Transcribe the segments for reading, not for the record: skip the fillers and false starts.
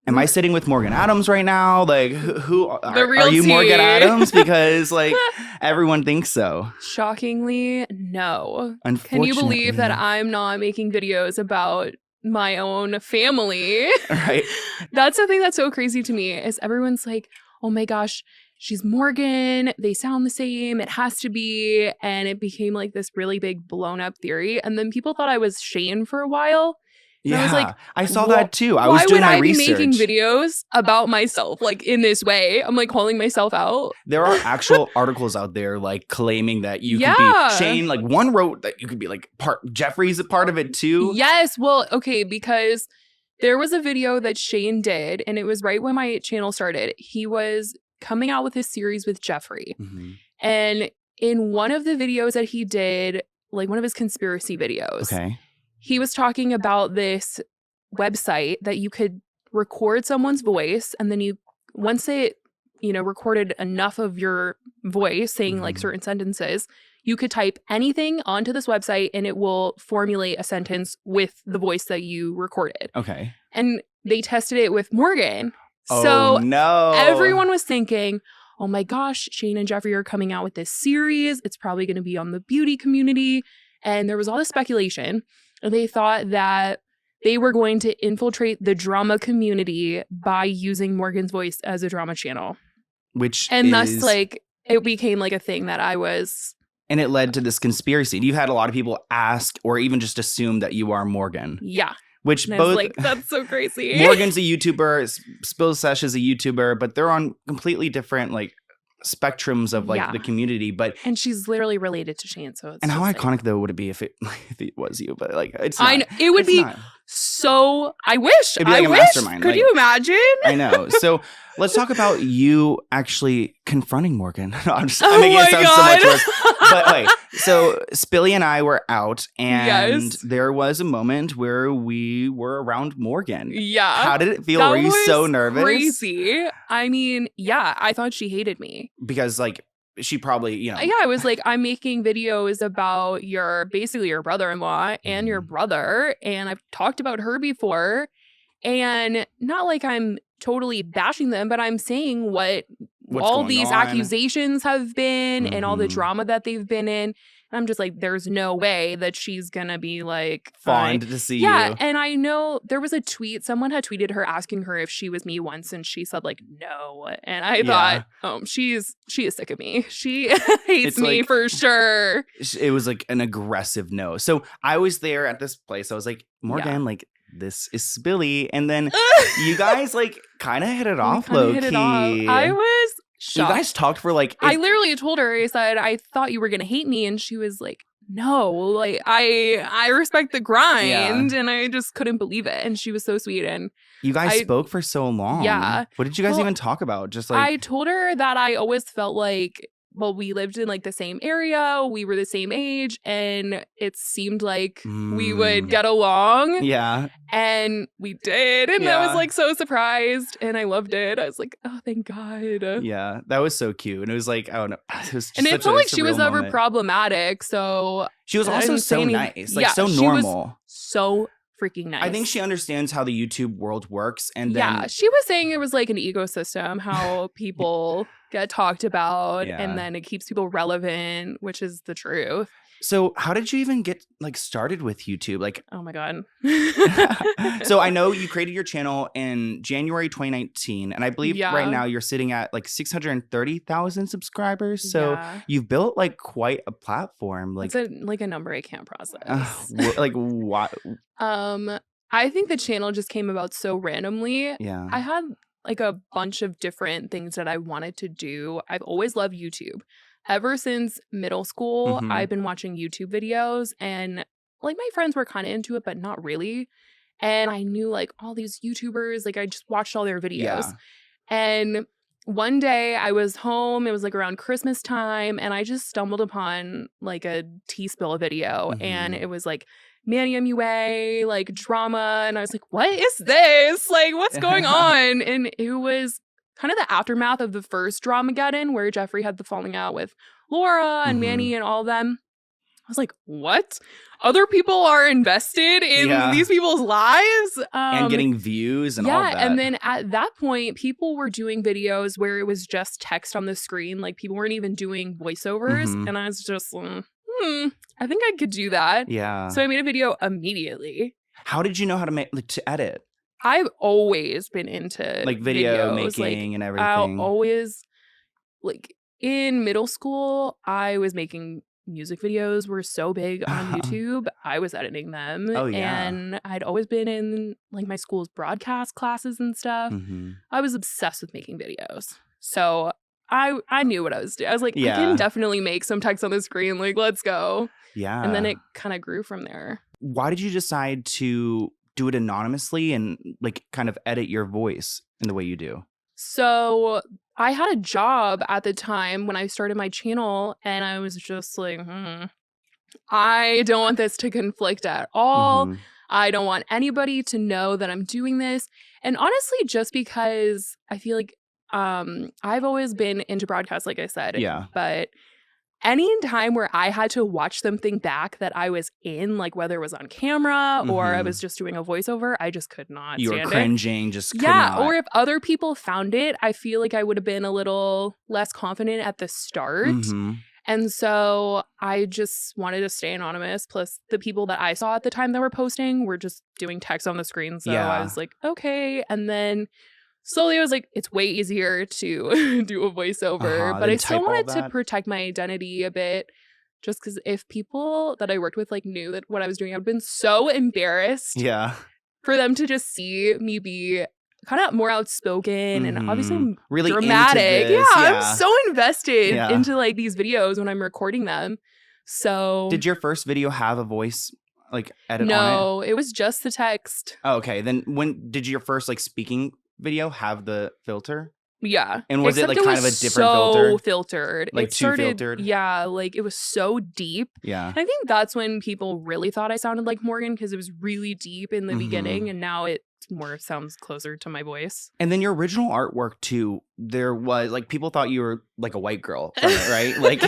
am I sitting with Morgan Adams right now? Like, who real are you, tea. Morgan Adams? Because like everyone thinks so. Shockingly, no. Unfortunately, Can you believe that I'm not making videos about my own family? Right. That's the thing that's so crazy to me is everyone's like, oh my gosh, she's Morgan. They sound the same. It has to be. And it became like this really big blown up theory. And then people thought I was Shane for a while. And Yeah, I was like, I saw that too. I was doing my research. Why would I be making videos about myself like in this way? I'm like calling myself out. There are actual articles out there like claiming that you could be Shane. Like one wrote that you could be like Jeffrey's a part of it too. Yes. Well, okay, because there was a video that Shane did, and it was right when my channel started. He was coming out with his series with Jeffrey. Mm-hmm. And in one of the videos that he did, like one of his conspiracy videos, he was talking about this website that you could record someone's voice, and then once it, recorded enough of your voice saying like certain sentences, you could type anything onto this website and it will formulate a sentence with the voice that you recorded. Okay. And they tested it with Morgan. Oh, so no. Everyone was thinking, oh my gosh, Shane and Jeffrey are coming out with this series. It's probably going to be on the beauty community. And there was all this speculation. And they thought that they were going to infiltrate the drama community by using Morgan's voice as a drama channel. Thus, like, it became like a thing that I was. And it led to this conspiracy. You had a lot of people ask or even just assume that you are Morgan. Yeah. Which and both. I was like, that's so crazy. Morgan's a YouTuber. Sesh is a YouTuber. But they're on completely different, like, spectrums of like the community, and she's literally related to Shane. So and how iconic though would it be if it was you? But like, it's not. I know, it would be not. So. I wish. It'd be like a mastermind. Could you imagine? I know. So let's talk about you actually confronting Morgan. No, I'm making it sound so much worse. But wait, so Spilly and I were out, and there was a moment where we were around Morgan. Yeah. How did it feel? Were you so nervous? Crazy. I mean, yeah, I thought she hated me because like. She probably, Yeah, I was like, I'm making videos about basically your brother-in-law and your brother. And I've talked about her before. And not like I'm totally bashing them, but I'm saying what's all these accusations have been and all the drama that they've been in. And I'm just like, there's no way that she's going to be like fond to see you. Yeah. And I know there was a tweet. Someone had tweeted her asking her if she was me once. And she said like, no. And I thought, she is sick of me. She hates me for sure. It was like an aggressive no. So I was there at this place. I was like, Morgan, like, this is Spilly. And then you guys like kind of hit it off low key. I was shocked. You guys talked for like. I literally told her, I said, I thought you were going to hate me. And she was like, no, like I respect the grind. And I just couldn't believe it. And she was so sweet. And you guys spoke for so long. Yeah. What did you guys even talk about? Just like. I told her that I always felt like, well, we lived in like the same area. We were the same age. And it seemed like we would get along. Yeah. And we did. And I was like so surprised. And I loved it. I was like, oh, thank God. Yeah. That was so cute. And it was like, I don't know. It was just and it felt like she was ever problematic. So she was also so nice. Like so normal. So freaking nice. I think she understands how the YouTube world works. And then she was saying it was like an ecosystem, how people get talked about and then it keeps people relevant, which is the truth. So how did you even get like started with YouTube? Like, oh my God. So I know you created your channel in January 2019, and I believe right now you're sitting at like 630,000 subscribers. So you've built like quite a platform. Like it's like a number I can't process. Like what? I think the channel just came about so randomly. Yeah. I had like a bunch of different things that I wanted to do. I've always loved YouTube. Ever since middle school, I've been watching YouTube videos, and like my friends were kind of into it, but not really. And I knew like all these YouTubers, like I just watched all their videos. Yeah. And one day I was home, it was like around Christmas time, and I just stumbled upon like a tea spill video, and it was like Manny MUA, like drama. And I was like, what is this? Like, what's going on? And it was kind of the aftermath of the first Dramageddon where Jeffrey had the falling out with Laura and Manny and all of them. was like, what? Other people are invested in these people's lives? And getting views and all that. Yeah, and then at that point, people were doing videos where it was just text on the screen. Like, people weren't even doing voiceovers. And I was just, I think I could do that. Yeah. So I made a video immediately. How did you know how to to edit? I've always been into like video videos, making and everything. I'll always, like, in middle school, I was making music videos were so big on YouTube. I was editing them. Oh, yeah. And I'd always been in like my school's broadcast classes and stuff. I was obsessed with making videos. So I knew what I was doing. I was like, I can definitely make some text on the screen. Like, let's go. Yeah. And then it kind of grew from there. Why did you decide to do it anonymously and like kind of edit your voice in the way you do? So I had a job at the time when I started my channel, and I was just like, I don't want this to conflict at all. I don't want anybody to know that I'm doing this. And honestly, just because I feel like I've always been into broadcast, like I said. Yeah. But any time where I had to watch something back that I was in, like whether it was on camera or I was just doing a voiceover, I just could not stand it. You were cringing, just could yeah, not. Or if other people found it, I feel like I would have been a little less confident at the start. And so I just wanted to stay anonymous. Plus, the people that I saw at the time that were posting were just doing text on the screen. So I was like, okay. And then slowly I was like, it's way easier to do a voiceover. But I still wanted to protect my identity a bit. Just because if people that I worked with like knew that what I was doing, I've been so embarrassed. Yeah. For them to just see me be kind of more outspoken and obviously really dramatic. Yeah, I'm so invested into like these videos when I'm recording them. So did your first video have a voice like edit on it? No, it was just the text. Oh, okay. Then when did your first like speaking video have the filter? Yeah. And was it like kind of a different filter? So filtered. Like it started, too filtered? Yeah, like it was so deep. Yeah. And I think that's when people really thought I sounded like Morgan, because it was really deep in the beginning, and now it more sounds closer to my voice. And then your original artwork too, there was like people thought you were like a white girl from it, right? Like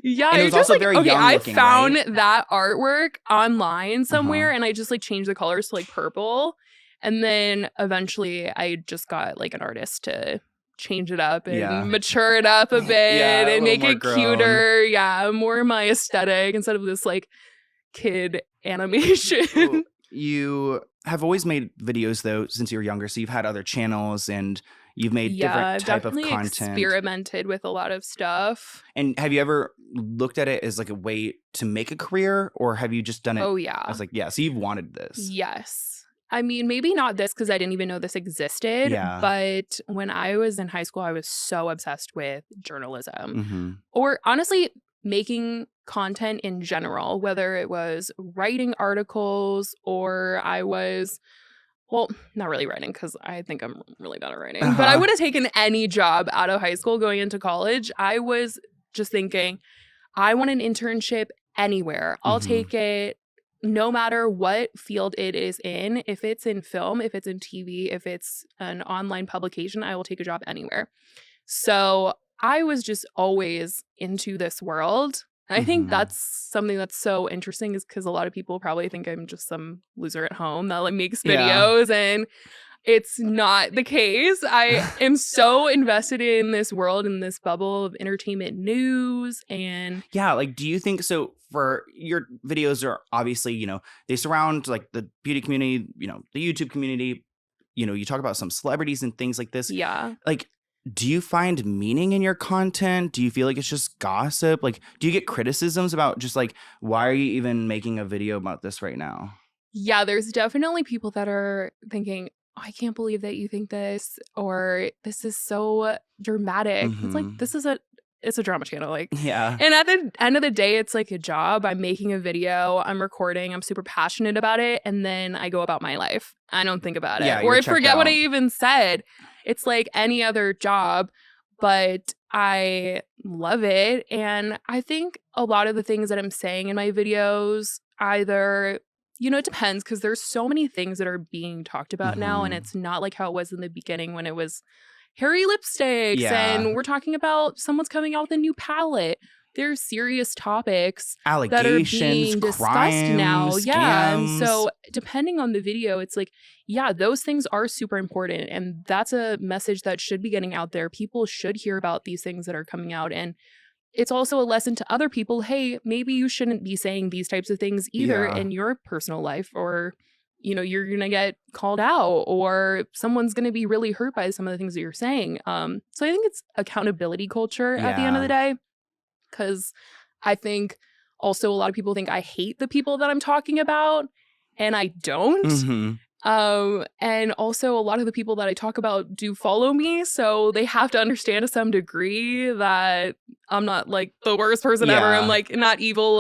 yeah, and it was also like, very young looking, I found right? that artwork online somewhere and I just like changed the colors to like purple. And then eventually I just got like an artist to change it up and mature it up a bit and make it cuter. Yeah, more my aesthetic instead of this like kid animation. You have always made videos though since you were younger, so you've had other channels and you've made different type of content. Experimented with a lot of stuff. And have you ever looked at it as like a way to make a career, or have you just done it? Oh yeah, as like so you've wanted this. Yes. I mean, maybe not this because I didn't even know this existed. Yeah. But when I was in high school, I was so obsessed with journalism, or honestly making content in general, whether it was writing articles or I was, well, not really writing because I think I'm really bad at writing, but I would have taken any job out of high school going into college. I was just thinking, I want an internship anywhere. I'll take it no matter what field it is in. If it's in film, if it's in TV, if it's an online publication, I will take a job anywhere. So I was just always into this world. I think that's something that's so interesting, is because a lot of people probably think I'm just some loser at home that like makes videos, and it's not the case. I am so invested in this world, in this bubble of entertainment news. And like, do you think so? For your videos are obviously, they surround like the beauty community, the YouTube community, you talk about some celebrities and things like this. Yeah. Like, do you find meaning in your content? Do you feel like it's just gossip? Like, do you get criticisms about just like, why are you even making a video about this right now? Yeah, there's definitely people that are thinking, oh, I can't believe that you think this, or this is so dramatic. It's like, it's a drama channel. Like, and at the end of the day, it's like a job. I'm making a video, I'm recording, I'm super passionate about it. And then I go about my life. I don't think about it. Or I forget what I even said. It's like any other job, but I love it. And I think a lot of the things that I'm saying in my videos, either, it depends, because there's so many things that are being talked about now. And it's not like how it was in the beginning when it was hairy lipsticks and we're talking about someone's coming out with a new palette. there's serious topics allegations, that are being discussed crimes, now. scams. Yeah. And so depending on the video, it's like, yeah, those things are super important. And that's a message that should be getting out there. People should hear about these things that are coming out. And it's also a lesson to other people. Hey, maybe you shouldn't be saying these types of things either in your personal life, or, you know, you're going to get called out, or someone's going to be really hurt by some of the things that you're saying. So I think it's accountability culture at the end of the day, because I think also a lot of people think I hate the people that I'm talking about, and I don't. Mm-hmm. And also a lot of the people that I talk about do follow me, so they have to understand to some degree that I'm not like the worst person ever. I'm like not evil.